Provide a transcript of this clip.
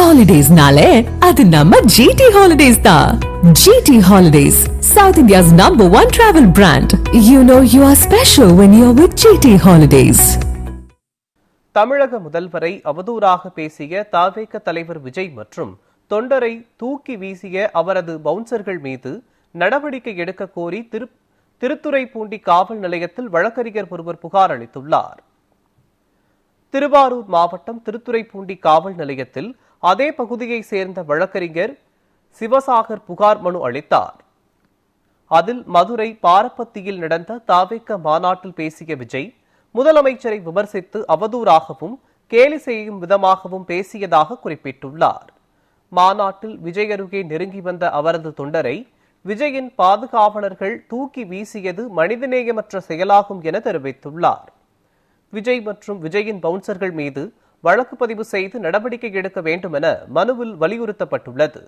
Holidays-nale, adu namma GT Holidays da. GT Holidays, South India's #1 travel brand. You know you are special when you're with GT Holidays. தமிழக முதல்வரை அவதூறாக பேசிய தவேக தலைவர் விஜய் மற்றும் தொண்டரை தூக்கி வீசிய அவரது பவுன்சர்கள் மீது நடவடிக்கை எடுக்க கோரி திருத்துறைப்பூண்டி காவல் நிலையத்தில் வழக்கறிஞர் ஒருவர் புகார் அளித்துள்ளார். திருவாரூர் மாவட்டம் திருத்துறைப்பூண்டி காவல் நிலையத்தில் அதே பகுதியை சேர்ந்த வழக்கறிஞர் சிவசாகர் புகார் மனு அளித்தார். அதில் மதுரை பாரப்பத்தியில் நடந்த தவேக மாநாட்டில் பேசிய விஜய் முதலமைச்சரை விமர்சித்து அவதூறாகவும் கேலி செய்யும் விதமாகவும் பேசியதாக குறிப்பிட்டுள்ளார். மாநாட்டில் விஜய் அருகே நெருங்கி வந்த அவரது தொண்டரை விஜயின் பாதுகாவலர்கள் தூக்கி வீசியது மனிதநேயமற்ற செயலாகும் என தெரிவித்துள்ளார். விஜய் மற்றும் விஜயின் பவுன்சர்கள் மீது வழக்கு பதிவு செய்து நடவடிக்கை எடுக்க வேண்டும் என மனுவில் வலியுறுத்தப்பட்டுள்ளது.